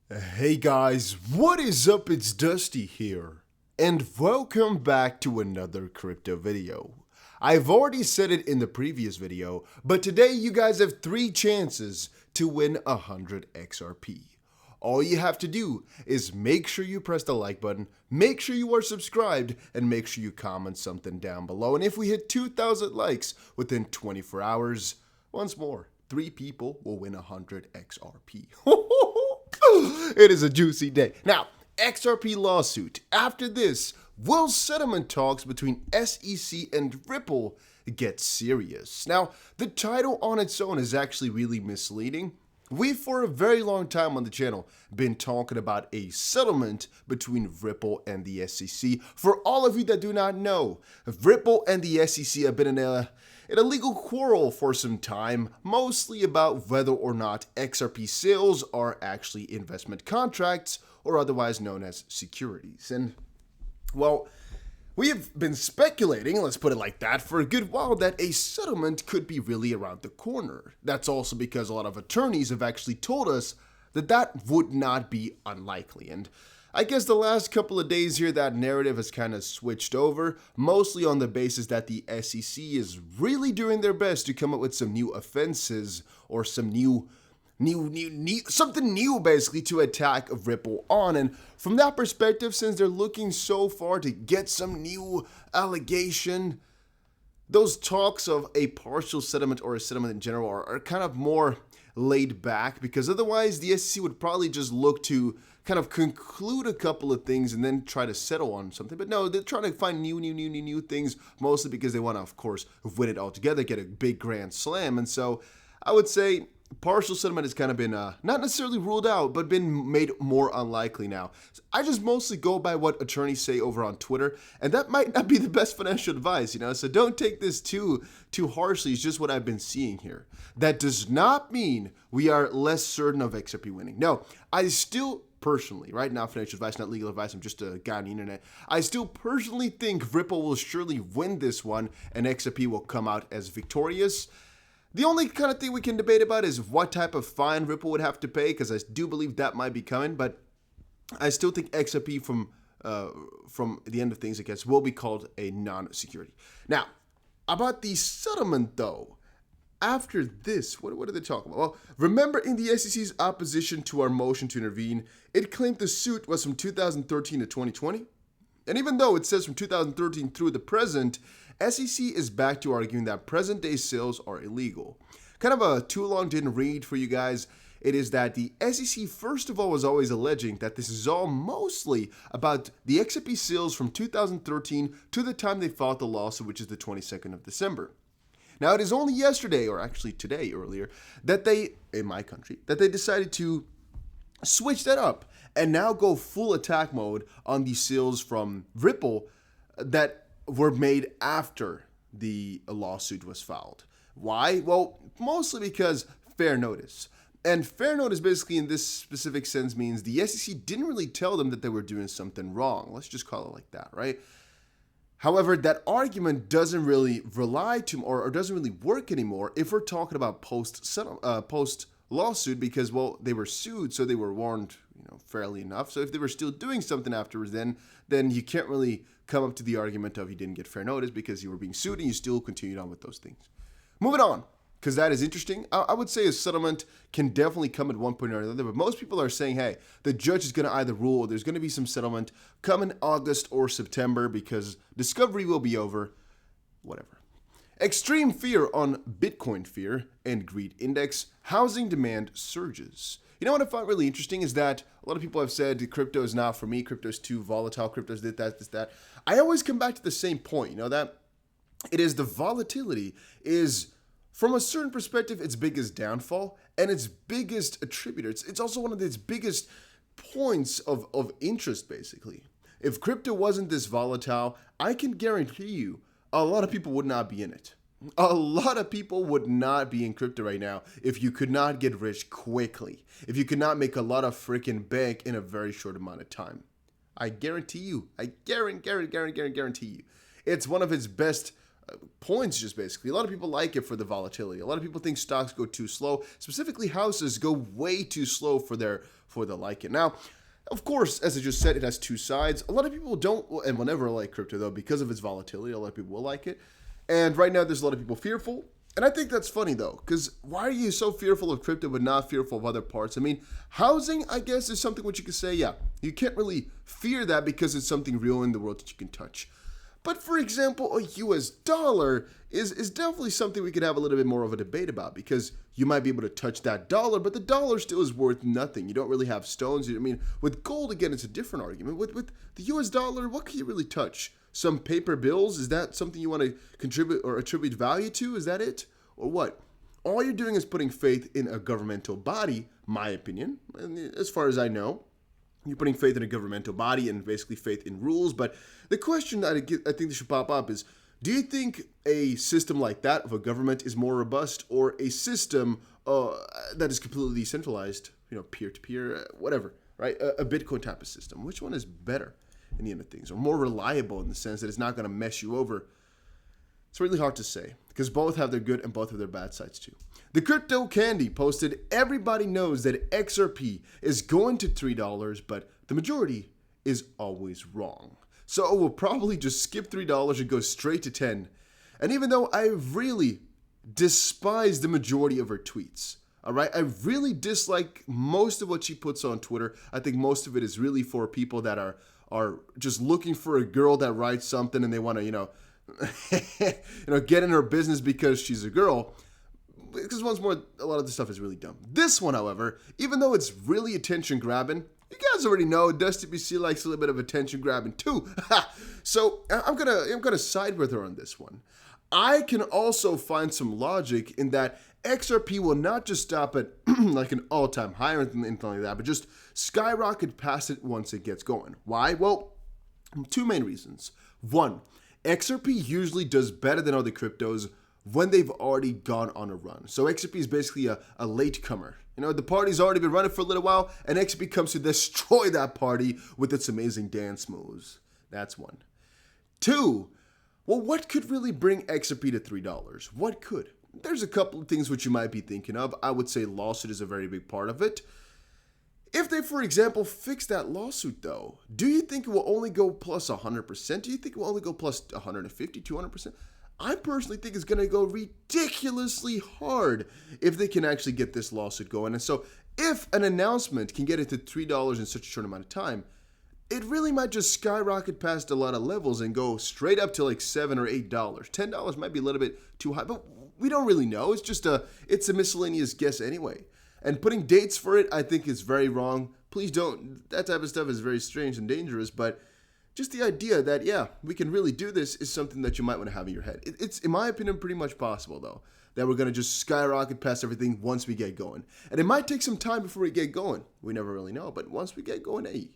Hey guys, what is up? It's Dusty here, and welcome back to another crypto video. I've already said it in the previous video, but today you guys have 3 chances to win 100 XRP. All you have to do is make sure you press the like button, make sure you are subscribed, and make sure you comment something down below. And if we hit 2,000 likes within 24 hours, once more, 3 people will win 100 XRP. It is a juicy day. Now, XRP lawsuit. After this, will settlement talks between SEC and Ripple get serious? Now, the title on its own is actually really misleading. We've for a very long time on the channel been talking about a settlement between Ripple and the SEC. For all of you that do not know, Ripple and the SEC have been in a legal quarrel for some time, mostly about whether or not XRP sales are actually investment contracts or otherwise known as securities. And, well, we have been speculating, let's put it like that, for a good while that a settlement could be really around the corner. That's also because a lot of attorneys have actually told us that that would not be unlikely. And I guess the last couple of days here, that narrative has kind of switched over, mostly on the basis that the SEC is really doing their best to come up with some new offenses or some something new basically to attack Ripple on. And from that perspective, since they're looking so far to get some new allegation, those talks of a partial settlement or a settlement in general are kind of more laid back, because otherwise the SEC would probably just look to kind of conclude a couple of things and then try to settle on something. But no, they're trying to find new things, mostly because they want to, of course, win it all together, get a big grand slam. And so I would say partial settlement has kind of been not necessarily ruled out, but been made more unlikely now. So I just mostly go by what attorneys say over on Twitter, and that might not be the best financial advice, so don't take this too harshly. It's just what I've been seeing here. That does not mean we are less certain of XRP winning. No, I still personally, right now, financial advice, not legal advice, I'm just a guy on the internet, I still personally think Ripple will surely win this one and XRP will come out as victorious. The only kind of thing we can debate about is what type of fine Ripple would have to pay, because I do believe that might be coming, but I still think XRP from the end of things, I guess, will be called a non-security. Now, about the settlement, though, after this, what are they talking about? Well, remember in the SEC's opposition to our motion to intervene, it claimed the suit was from 2013 to 2020. And even though it says from 2013 through the present, SEC is back to arguing that present-day sales are illegal. Kind of a too long didn't read for you guys. It is that the SEC, first of all, was always alleging that this is all mostly about the XRP sales from 2013 to the time they filed the lawsuit, which is the 22nd of December. Now, it is only yesterday, or actually today earlier, that they, in my country, that they decided to switch that up and now go full attack mode on the sales from Ripple that were made after the lawsuit was filed. Why? Well, mostly because fair notice. And fair notice basically in this specific sense means the SEC didn't really tell them that they were doing something wrong. Let's just call it like that, right? However, that argument doesn't really rely to or doesn't really work anymore if we're talking about post lawsuit, because, well, they were sued, so they were warned, fairly enough. So if they were still doing something afterwards, then you can't really come up to the argument of you didn't get fair notice because you were being sued and you still continued on with those things. Moving on, because that is interesting. I would say a settlement can definitely come at one point or another, but most people are saying, hey, the judge is going to either rule or there's going to be some settlement come in August or September because discovery will be over, whatever. Extreme fear on Bitcoin fear and greed index, housing demand surges. You know what I find really interesting is that a lot of people have said crypto is not for me, crypto is too volatile, crypto is this, that. I always come back to the same point, that it is the volatility is, from a certain perspective, its biggest downfall and its biggest attributor. It's also one of its biggest points of interest, basically. If crypto wasn't this volatile, I can guarantee you a lot of people would not be in it. A lot of people would not be in crypto right now if you could not get rich quickly, if you could not make a lot of freaking bank in a very short amount of time. I guarantee you, I guarantee you, it's one of its best points, just basically. A lot of people like it for the volatility. A lot of people think stocks go too slow. Specifically, houses go way too slow for their for the like it. Now, of course, as I just said, it has two sides. A lot of people don't and will never like crypto, though, because of its volatility. A lot of people will like it. And right now, there's a lot of people fearful. And I think that's funny, though, because why are you so fearful of crypto but not fearful of other parts? I mean, housing, I guess, is something which you could say, yeah, you can't really fear that because it's something real in the world that you can touch. But for example, a US dollar is definitely something we could have a little bit more of a debate about, because you might be able to touch that dollar, but the dollar still is worth nothing. You don't really have stones. I mean, with gold, again, it's a different argument. With the US dollar, what can you really touch? Some paper bills? Is that something you want to contribute or attribute value to? Is that it? Or what? All you're doing is putting faith in a governmental body, my opinion, and as far as I know. You're putting faith in a governmental body and basically faith in rules. But the question that I think that should pop up is, do you think a system like that of a government is more robust, or a system that is completely decentralized, peer-to-peer, whatever, right? A Bitcoin type of system. Which one is better in the end of things, or more reliable in the sense that it's not going to mess you over? It's really hard to say, because both have their good and both have their bad sides too. The Crypto Candy posted, everybody knows that XRP is going to $3, but the majority is always wrong. So we'll probably just skip $3 and go straight to 10. And even though I really despise the majority of her tweets, all right, I really dislike most of what she puts on Twitter. I think most of it is really for people that are just looking for a girl that writes something and they want to, get in her business because she's a girl. Because once more, a lot of the stuff is really dumb. This one, however, even though it's really attention grabbing, you guys already know Dusty BC likes a little bit of attention grabbing too. So I'm gonna side with her on this one. I can also find some logic in that XRP will not just stop at like an all-time high or anything like that, but just skyrocket past it once it gets going. Why? Well, two main reasons. One, XRP usually does better than other cryptos when they've already gone on a run. So XRP is basically a latecomer. The party's already been running for a little while, and XRP comes to destroy that party with its amazing dance moves. That's one. Two, well, what could really bring XRP to $3? What could? There's a couple of things which you might be thinking of. I would say lawsuit is a very big part of it. If they, for example, fix that lawsuit, though, do you think it will only go plus 100%? Do you think it will only go plus 150, 200%? I personally think it's going to go ridiculously hard if they can actually get this lawsuit going. And so if an announcement can get it to $3 in such a short amount of time, it really might just skyrocket past a lot of levels and go straight up to like $7 or $8. $10 might be a little bit too high, but we don't really know. It's a miscellaneous guess anyway. And putting dates for it, I think, is very wrong. Please don't. That type of stuff is very strange and dangerous, but just the idea that, yeah, we can really do this is something that you might want to have in your head. It's, in my opinion, pretty much possible, though, that we're going to just skyrocket past everything once we get going. And it might take some time before we get going. We never really know, but once we get going, hey.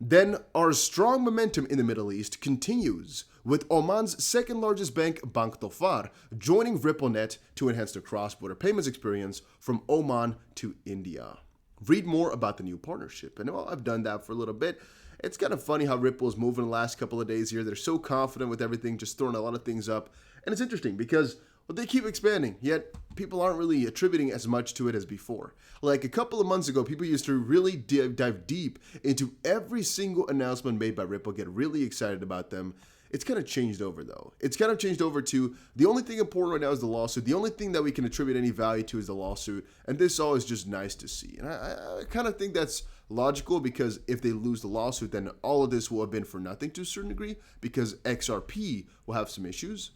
Then our strong momentum in the Middle East continues, with Oman's second largest bank, Bank Dhofar, joining RippleNet to enhance the cross-border payments experience from Oman to India. Read more about the new partnership. And well, I've done that for a little bit. It's kind of funny how Ripple is moving the last couple of days here. They're so confident with everything, just throwing a lot of things up. And it's interesting because they keep expanding, yet people aren't really attributing as much to it as before. Like a couple of months ago, people used to really dive deep into every single announcement made by Ripple, get really excited about them. It's kind of changed over, though. It's kind of changed over to the only thing important right now is the lawsuit. The only thing that we can attribute any value to is the lawsuit. And this all is just nice to see. And I kind of think that's logical, because if they lose the lawsuit, then all of this will have been for nothing to a certain degree, because XRP will have some issues.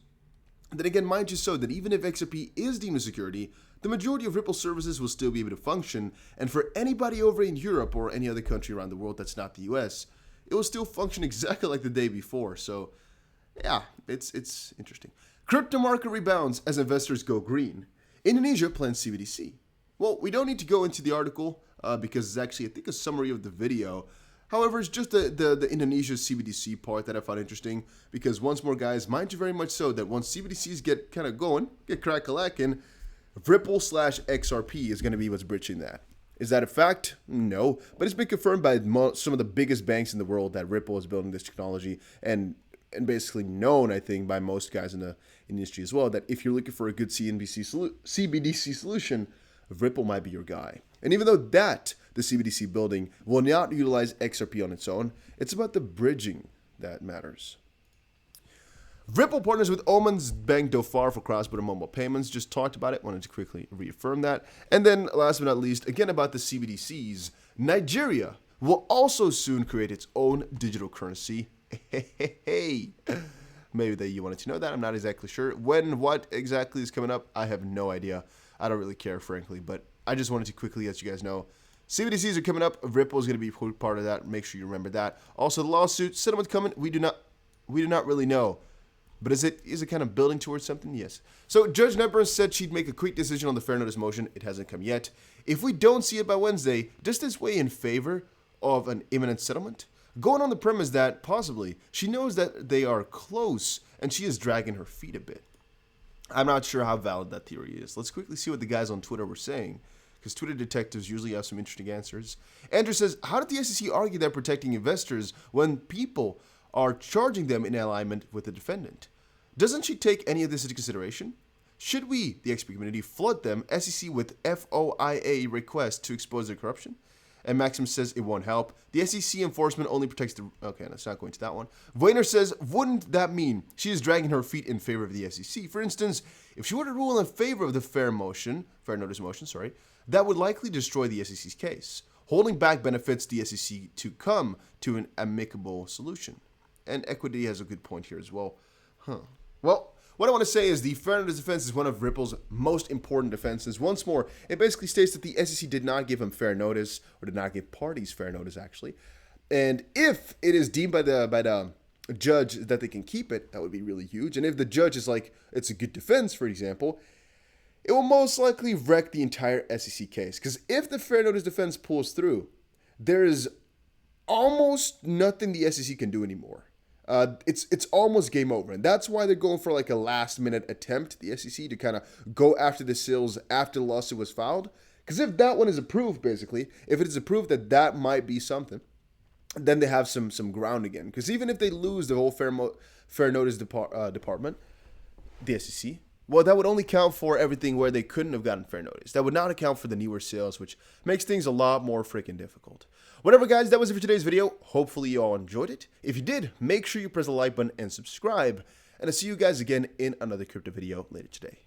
And then again, mind you so that even if XRP is deemed a security, the majority of Ripple services will still be able to function. And for anybody over in Europe or any other country around the world that's not the US, it will still function exactly like the day before. So yeah, it's interesting. Crypto market rebounds as investors go green. Indonesia plans CBDC. Well, we don't need to go into the article because it's actually, I think, a summary of the video. However, it's just the Indonesia CBDC part that I found interesting, because once more, guys, mind you very much so that once CBDCs get kind of going, get crack-a-lackin', Ripple/XRP is going to be what's bridging that. Is that a fact? No, but it's been confirmed by some of the biggest banks in the world that Ripple is building this technology, and basically known, I think, by most guys in the industry as well, that if you're looking for a good CBDC solution, Ripple might be your guy. And even though that the CBDC building will not utilize XRP on its own. It's about the bridging that matters. Ripple partners with Oman's Bank Dhofar for cross-border mobile payments. Just talked about it. Wanted to quickly reaffirm that. And then, last but not least, again about the CBDCs. Nigeria will also soon create its own digital currency. Hey, maybe that you wanted to know that. I'm not exactly sure. When, what exactly is coming up, I have no idea. I don't really care, frankly. But I just wanted to quickly let you guys know. CBDCs are coming up. Ripple is going to be part of that. Make sure you remember that. Also, the lawsuit settlement coming. We do not really know. But is it kind of building towards something? Yes. So Judge Netburn said she'd make a quick decision on the fair notice motion. It hasn't come yet. If we don't see it by Wednesday, does this weigh in favor of an imminent settlement? Going on the premise that possibly she knows that they are close and she is dragging her feet a bit. I'm not sure how valid that theory is. Let's quickly see what the guys on Twitter were saying, because Twitter detectives usually have some interesting answers. Andrew says, how did the SEC argue they're protecting investors when people are charging them in alignment with the defendant? Doesn't she take any of this into consideration? Should we, the XP community, flood them, SEC, with FOIA requests to expose their corruption? And Maxim says it won't help. The SEC enforcement only protects the... Okay, let's not go into that one. Vayner says, wouldn't that mean she is dragging her feet in favor of the SEC? For instance, if she were to rule in favor of the fair notice motion, that would likely destroy the SEC's case, holding back benefits the SEC to come to an amicable solution. And Equity has a good point here as well. Well, what I want to say is the fair notice defense is one of Ripple's most important defenses. Once more, it basically states that the SEC did not give him fair notice, or did not give parties fair notice, actually. And if it is deemed by the judge that they can keep it, that would be really huge. And if the judge is like, it's a good defense, for example, it will most likely wreck the entire SEC case. Because if the fair notice defense pulls through, there is almost nothing the SEC can do anymore. It's almost game over. And that's why they're going for like a last minute attempt, the SEC, to kind of go after the sales after the lawsuit was filed. Because if that one is approved, basically, if it is approved that might be something, then they have some ground again. Because even if they lose the whole fair notice department, the SEC, well, that would only count for everything where they couldn't have gotten fair notice. That would not account for the newer sales, which makes things a lot more freaking difficult. Whatever, guys, that was it for today's video. Hopefully you all enjoyed it. If you did, make sure you press the like button and subscribe. And I'll see you guys again in another crypto video later today.